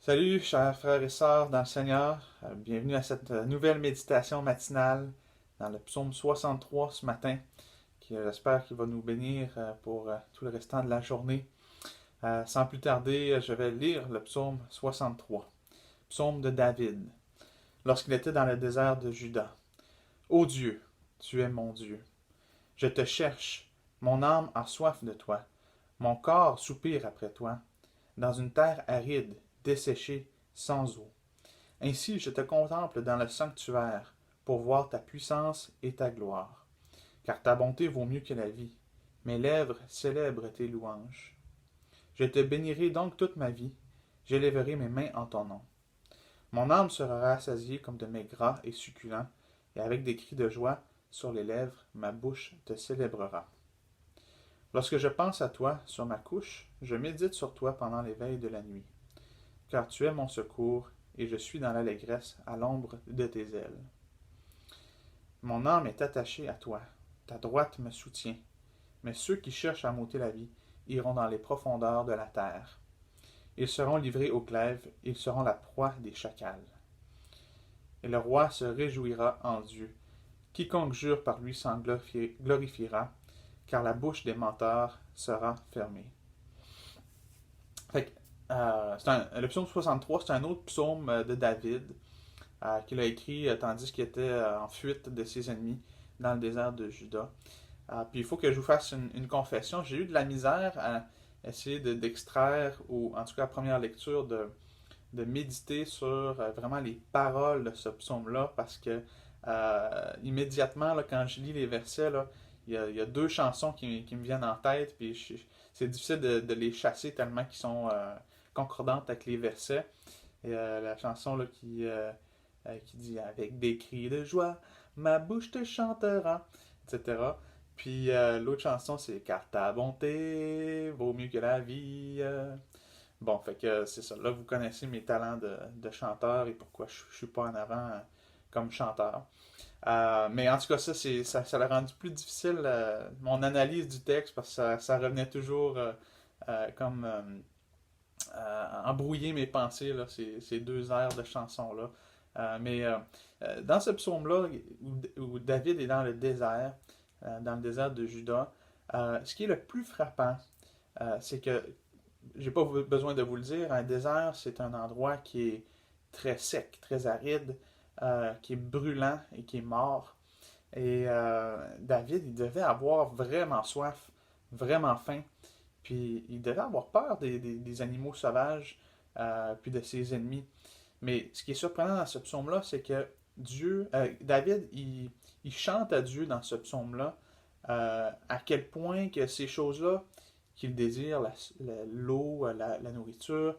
Salut, chers frères et sœurs dans le Seigneur. Bienvenue à cette nouvelle méditation matinale dans le psaume 63 ce matin, qui j'espère qu'il va nous bénir pour tout le restant de la journée. Sans plus tarder, je vais lire le psaume 63, psaume de David, lorsqu'il était dans le désert de Juda. Ô Dieu, tu es mon Dieu. Je te cherche, mon âme a soif de toi, mon corps soupire après toi, dans une terre aride, desséchée, sans eau. Ainsi je te contemple dans le sanctuaire, pour voir ta puissance et ta gloire. Car ta bonté vaut mieux que la vie. Mes lèvres célèbrent tes louanges. Je te bénirai donc toute ma vie. J'élèverai mes mains en ton nom. Mon âme sera rassasiée comme de mets gras et succulents, et avec des cris de joie sur les lèvres, ma bouche te célébrera. Lorsque je pense à toi sur ma couche, je médite sur toi pendant les veilles de la nuit. Car tu es mon secours, et je suis dans l'allégresse à l'ombre de tes ailes. Mon âme est attachée à toi, ta droite me soutient, mais ceux qui cherchent à m'ôter la vie iront dans les profondeurs de la terre. Ils seront livrés aux glaives, ils seront la proie des chacals. Et le roi se réjouira en Dieu. Quiconque jure par lui s'en glorifiera, car la bouche des menteurs sera fermée. Fait que, le psaume 63, c'est un autre psaume de David qu'il a écrit tandis qu'il était en fuite de ses ennemis dans le désert de Juda. Puis il faut que je vous fasse une confession. J'ai eu de la misère à essayer d'extraire, ou en tout cas à première lecture, de méditer sur vraiment les paroles de ce psaume-là, parce que immédiatement, là, quand je lis les versets, là, il y a deux chansons qui me viennent en tête, puis c'est difficile de les chasser tellement qu'ils sont concordantes avec les versets. Et la chanson là, qui dit avec des cris de joie, ma bouche te chantera, etc. Puis l'autre chanson, c'est car ta bonté vaut mieux que la vie. Bon, fait que c'est ça. Là, vous connaissez mes talents de chanteur et pourquoi je suis pas en avant comme chanteur. Mais en tout cas, ça l'a rendu plus difficile mon analyse du texte parce que ça revenait toujours comme embrouiller mes pensées, là, ces deux airs de chanson-là. Mais dans ce psaume-là, où David est dans le désert de Juda, ce qui est le plus frappant, c'est que, j'ai pas besoin de vous le dire, un désert, c'est un endroit qui est très sec, très aride, qui est brûlant et qui est mort. Et David, il devait avoir vraiment soif, vraiment faim, puis il devait avoir peur des animaux sauvages, puis de ses ennemis. Mais ce qui est surprenant dans ce psaume-là, c'est que David, il chante à Dieu dans ce psaume-là, à quel point que ces choses-là qu'il désire, l'eau, la nourriture,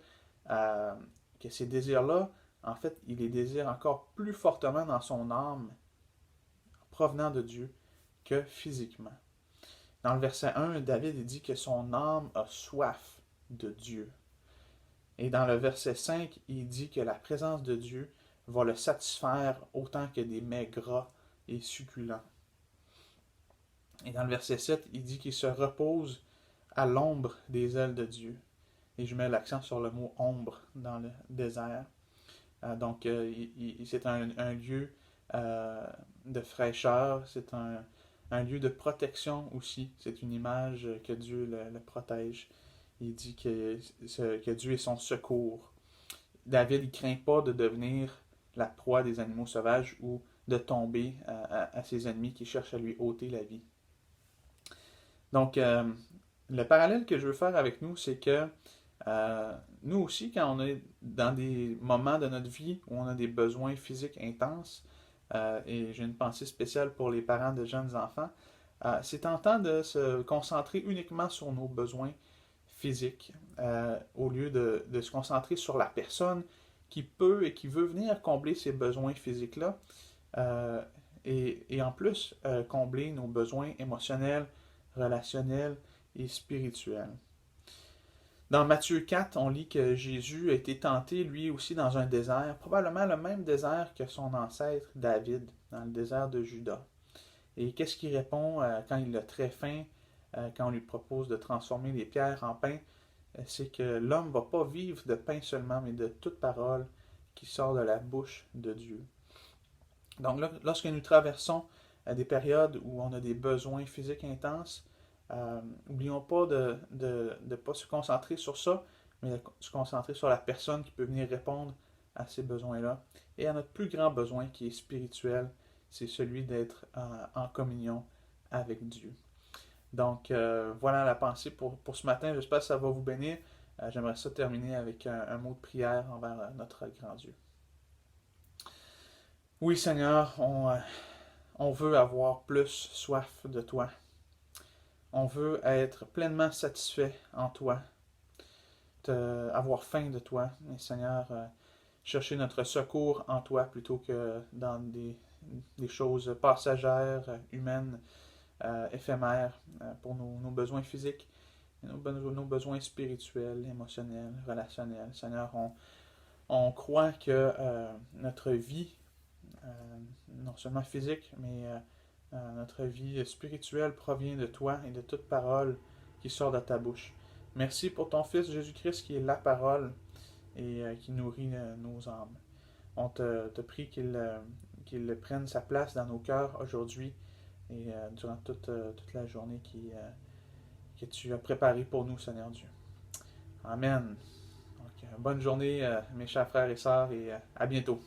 euh, que ces désirs-là, en fait, il les désire encore plus fortement dans son âme, provenant de Dieu, que physiquement. Dans le verset 1, David dit que son âme a soif de Dieu. Et dans le verset 5, il dit que la présence de Dieu va le satisfaire autant que des mets gras et succulents. Et dans le verset 7, il dit qu'il se repose à l'ombre des ailes de Dieu. Et je mets l'accent sur le mot ombre dans le désert. Donc, c'est un lieu de fraîcheur, c'est un lieu de protection aussi. C'est une image que Dieu le protège. Il dit que Dieu est son secours. David, il craint pas de devenir la proie des animaux sauvages ou de tomber à ses ennemis qui cherchent à lui ôter la vie. Donc, le parallèle que je veux faire avec nous, c'est que nous aussi, quand on est dans des moments de notre vie où on a des besoins physiques intenses, et j'ai une pensée spéciale pour les parents de jeunes enfants, c'est tentant de se concentrer uniquement sur nos besoins physiques, au lieu de se concentrer sur la personne qui peut et qui veut venir combler ces besoins physiques-là, euh, et en plus combler nos besoins émotionnels, relationnels et spirituels. Dans Matthieu 4, on lit que Jésus a été tenté lui aussi dans un désert, probablement le même désert que son ancêtre David, dans le désert de Juda. Et qu'est-ce qu'il répond quand il a très faim, quand on lui propose de transformer les pierres en pain? c'est que l'homme ne va pas vivre de pain seulement, mais de toute parole qui sort de la bouche de Dieu. Donc, lorsque nous traversons des périodes où on a des besoins physiques intenses, n'oublions pas de ne pas se concentrer sur ça, mais de se concentrer sur la personne qui peut venir répondre à ces besoins-là. Et à notre plus grand besoin qui est spirituel, c'est celui d'être en communion avec Dieu. Donc, voilà la pensée pour ce matin. J'espère que ça va vous bénir. J'aimerais ça terminer avec un mot de prière envers notre grand Dieu. Oui, Seigneur, on veut avoir plus soif de toi. On veut être pleinement satisfait en toi, avoir faim de toi. Et Seigneur, chercher notre secours en toi plutôt que dans des choses passagères, humaines, éphémères pour nos besoins physiques, nos besoins spirituels, émotionnels, relationnels. Seigneur, on croit que notre vie, non seulement physique, mais notre vie spirituelle provient de toi et de toute parole qui sort de ta bouche. Merci pour ton Fils Jésus-Christ qui est la parole et qui nourrit nos âmes. On te prie qu'il prenne sa place dans nos cœurs aujourd'hui et durant toute la journée que tu as préparée pour nous, Seigneur Dieu. Amen. Donc, bonne journée, mes chers frères et sœurs, et à bientôt.